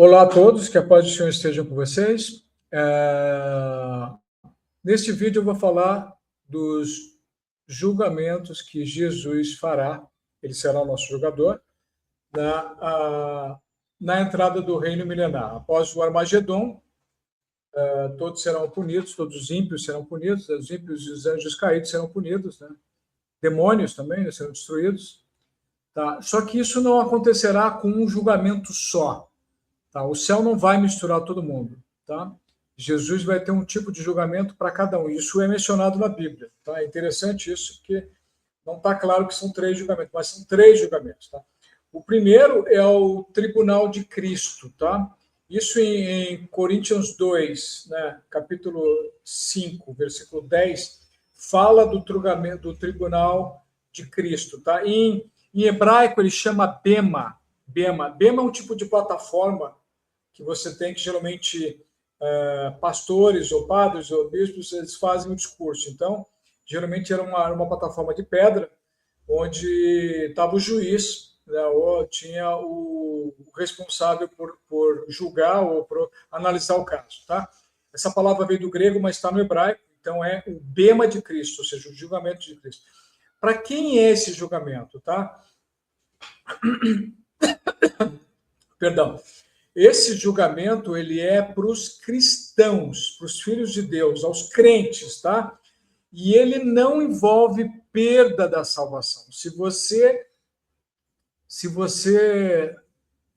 Olá a todos, que a paz do Senhor esteja com vocês. Neste vídeo eu vou falar dos julgamentos que Jesus fará, ele será o nosso julgador, na entrada do reino milenar. Após o Armagedon, todos serão punidos, todos os ímpios serão punidos, os ímpios e os anjos caídos serão punidos, né? Demônios também, né, serão destruídos. Tá? Só que isso não acontecerá com um julgamento só. Tá? O céu não vai misturar todo mundo. Tá? Jesus vai ter um tipo de julgamento para cada um. Isso é mencionado na Bíblia. Tá? É interessante isso, porque não está claro que são 3 julgamentos, mas são 3 julgamentos. Tá? O primeiro é o tribunal de Cristo. Tá? Isso em Coríntios 2, né, capítulo 5, versículo 10, fala do tribunal de Cristo. Tá? Em hebraico, ele chama Bema. Bema é um tipo de plataforma que você tem, que geralmente pastores ou padres ou bispos, eles fazem o discurso. Então, geralmente era uma plataforma de pedra, onde estava o juiz, né, ou tinha o responsável por julgar ou por analisar o caso. Tá? Essa palavra veio do grego, mas está no hebraico, então é o bema de Cristo, ou seja, o julgamento de Cristo. Para quem é esse julgamento? Tá? Perdão. Esse julgamento ele é para os cristãos, para os filhos de Deus, aos crentes, tá? E ele não envolve perda da salvação. Se você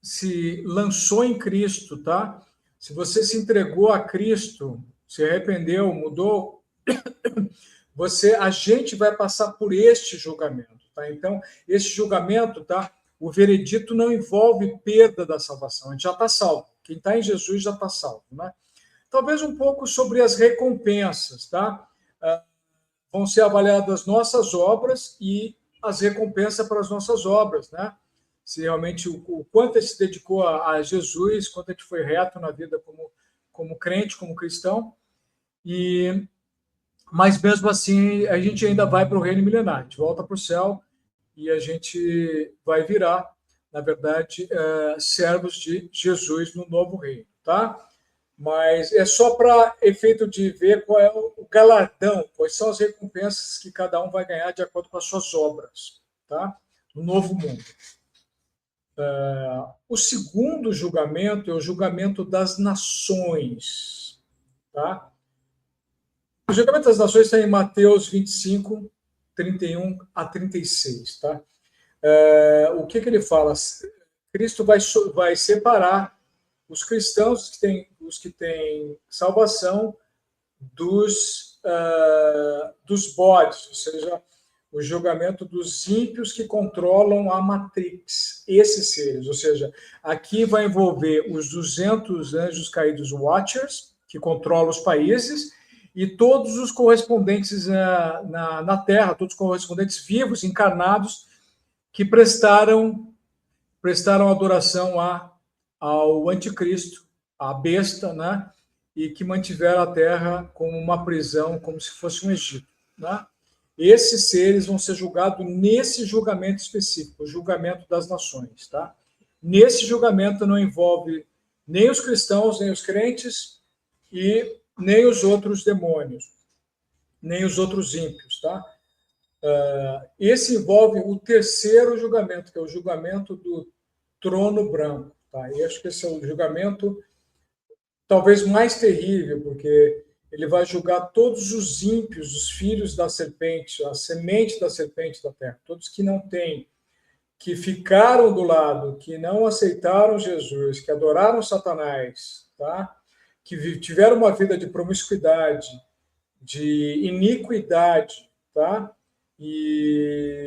se lançou em Cristo, tá? Se você se entregou a Cristo, se arrependeu, mudou, a gente vai passar por este julgamento, tá? Então, esse julgamento, tá? O veredito não envolve perda da salvação, a gente já está salvo. Quem está em Jesus já está salvo, né? Talvez um pouco sobre as recompensas, tá? Vão ser avaliadas nossas obras e as recompensas para as nossas obras, né? Se realmente o quanto ele se dedicou a Jesus, quanto a gente foi reto na vida como crente, como cristão, mas mesmo assim a gente ainda vai para o reino milenar, a gente volta para o céu e a gente vai virar, na verdade, servos de Jesus no novo reino, tá? Mas é só para efeito de ver qual é o galardão, quais são as recompensas que cada um vai ganhar de acordo com as suas obras, tá? No novo mundo. O segundo julgamento é o julgamento das nações, tá? O julgamento das nações está em Mateus 25, 31 a 36, tá? O que ele fala? Cristo vai separar os cristãos, os que têm salvação, dos bodes, ou seja, o julgamento dos ímpios que controlam a Matrix, esses seres. Ou seja, aqui vai envolver os 200 anjos caídos Watchers, que controlam os países, e todos os correspondentes na Terra, todos os correspondentes vivos, encarnados, que prestaram adoração ao anticristo, à besta, né? E que mantiveram a Terra como uma prisão, como se fosse um Egito, né? Esses seres vão ser julgados nesse julgamento específico, o julgamento das nações, tá? Nesse julgamento não envolve nem os cristãos, nem os crentes e nem os outros demônios, nem os outros ímpios, tá? Esse envolve o terceiro julgamento, que é o julgamento do trono branco, tá? E acho que esse é o julgamento talvez mais terrível, porque ele vai julgar todos os ímpios, os filhos da serpente, a semente da serpente da terra, todos que não têm, que ficaram do lado, que não aceitaram Jesus, que adoraram Satanás, tá? Que tiveram uma vida de promiscuidade, de iniquidade, tá?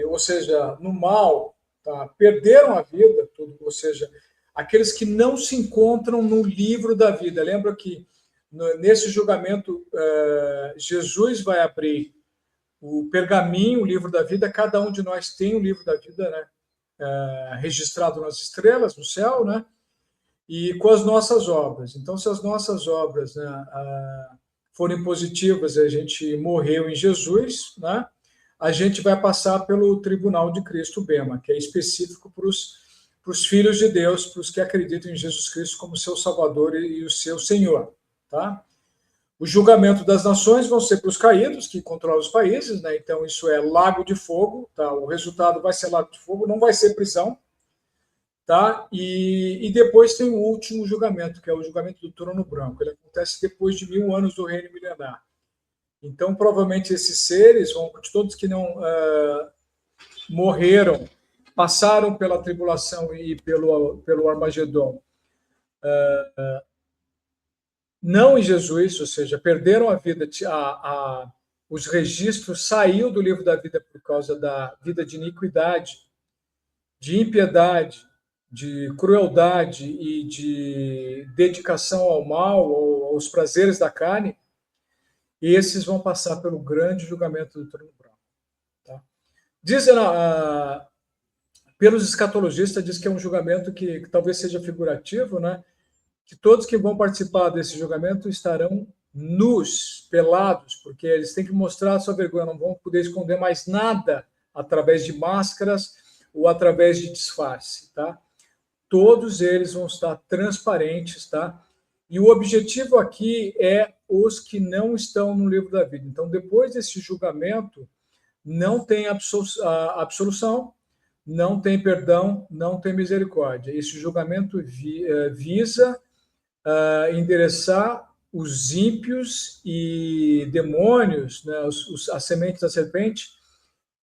Ou seja, no mal, tá? Perderam a vida, tudo, ou seja, aqueles que não se encontram no livro da vida. Lembra que nesse julgamento Jesus vai abrir o pergaminho, o livro da vida. Cada um de nós tem o livro da vida, né? Registrado nas estrelas, no céu, né? E com as nossas obras. Então, se as nossas obras, né, forem positivas, a gente morreu em Jesus, né? A gente vai passar pelo tribunal de Cristo Bema, que é específico para os filhos de Deus, para os que acreditam em Jesus Cristo como seu Salvador e o seu Senhor. Tá? O julgamento das nações vão ser para os caídos, que controlam os países, né? Então isso é lago de fogo, tá? O resultado vai ser lago de fogo, não vai ser prisão, tá? E depois tem o último julgamento, que é o julgamento do trono branco. Ele acontece depois de 1000 anos do reino milenar. Então, provavelmente esses seres, todos que não morreram, passaram pela tribulação e pelo Armagedon, não em Jesus, ou seja, perderam a vida, os registros saiu do livro da vida por causa da vida de iniquidade, de impiedade, de crueldade e de dedicação ao mal, aos prazeres da carne, e esses vão passar pelo grande julgamento do trono branco. Tá? Dizem, pelos escatologistas, diz que é um julgamento que talvez seja figurativo, né? Que todos que vão participar desse julgamento estarão nus, pelados, porque eles têm que mostrar a sua vergonha, não vão poder esconder mais nada através de máscaras ou através de disfarce, tá? Todos eles vão estar transparentes, tá? E o objetivo aqui é os que não estão no livro da vida. Então, depois desse julgamento, não tem absolução, não tem perdão, não tem misericórdia. Esse julgamento visa endereçar os ímpios e demônios, né, as sementes da serpente,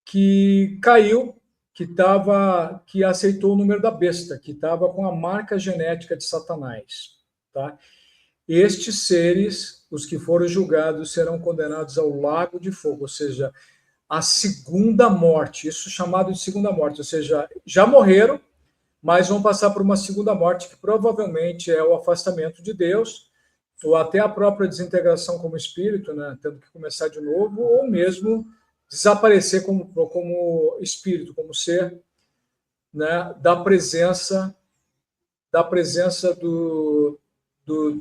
que caiu, que aceitou o número da besta, que estava com a marca genética de Satanás. Tá? Estes seres, os que foram julgados, serão condenados ao lago de fogo, ou seja, a segunda morte, isso chamado de segunda morte, ou seja, já morreram, mas vão passar por uma segunda morte, que provavelmente é o afastamento de Deus, ou até a própria desintegração como espírito, né, tendo que começar de novo, ou mesmo desaparecer como espírito, como ser, né, da presença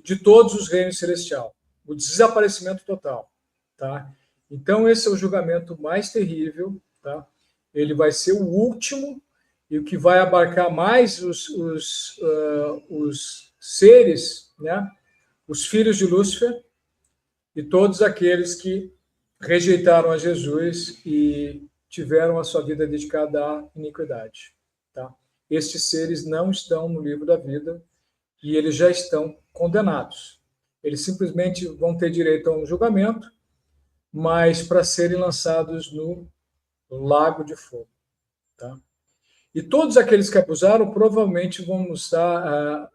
de todos os reinos celestiais, o desaparecimento total. Tá? Então, esse é o julgamento mais terrível, tá? Ele vai ser o último, e o que vai abarcar mais os seres, né? Os filhos de Lúcifer, e todos aqueles que rejeitaram a Jesus e tiveram a sua vida dedicada à iniquidade. Tá? Estes seres não estão no livro da vida e eles já estão condenados. Eles simplesmente vão ter direito a um julgamento, mas para serem lançados no lago de fogo. Tá? E todos aqueles que abusaram provavelmente vão estar,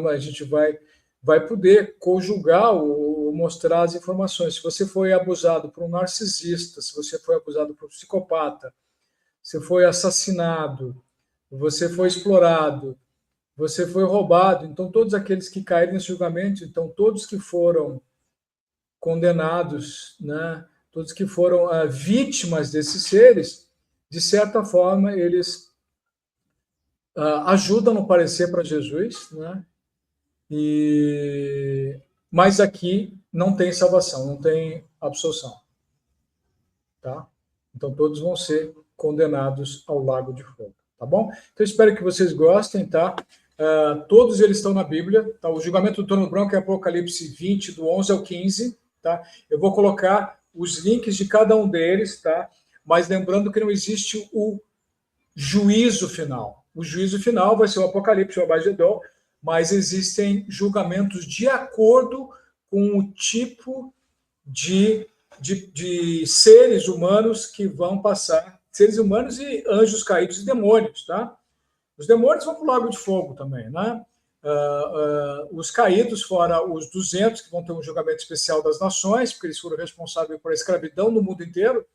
a gente vai poder conjugar ou mostrar as informações. Se você foi abusado por um narcisista, se você foi abusado por um psicopata, se foi assassinado, você foi explorado, você foi roubado, então todos aqueles que caíram nesse julgamento, então todos que foram condenados, né, todos que foram vítimas desses seres, de certa forma, eles ajudam no parecer para Jesus, né? Mas aqui não tem salvação, não tem absolução. Tá? Então todos vão ser condenados ao lago de fogo. Tá bom? Então espero que vocês gostem, tá? Todos eles estão na Bíblia. Tá? O julgamento do trono branco é Apocalipse 20, do 11 ao 15. Tá? Eu vou colocar os links de cada um deles, tá? Mas lembrando que não existe o juízo final. O juízo final vai ser o Apocalipse, o Armagedon, mas existem julgamentos de acordo com o tipo de seres humanos que vão passar, seres humanos e anjos caídos e demônios, tá? Os demônios vão para o lago de fogo também, né? Os caídos, fora os 200, que vão ter um julgamento especial das nações, porque eles foram responsáveis por a escravidão no mundo inteiro.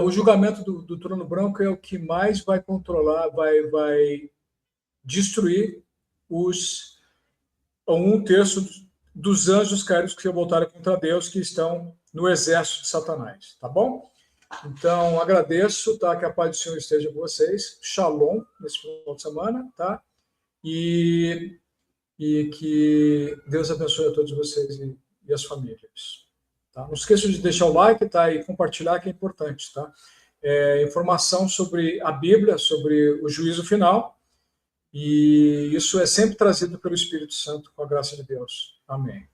O julgamento do trono branco é o que mais vai controlar, vai destruir um terço dos anjos caídos que se voltaram contra Deus, que estão no exército de Satanás, tá bom? Então, agradeço, tá? Que a paz do Senhor esteja com vocês. Shalom nesse final de semana, tá? E que Deus abençoe a todos vocês e as famílias. Tá? Não esqueça de deixar o like, tá? E compartilhar, que é importante, tá? informação sobre a Bíblia, sobre o juízo final, e isso é sempre trazido pelo Espírito Santo, com a graça de Deus. Amém.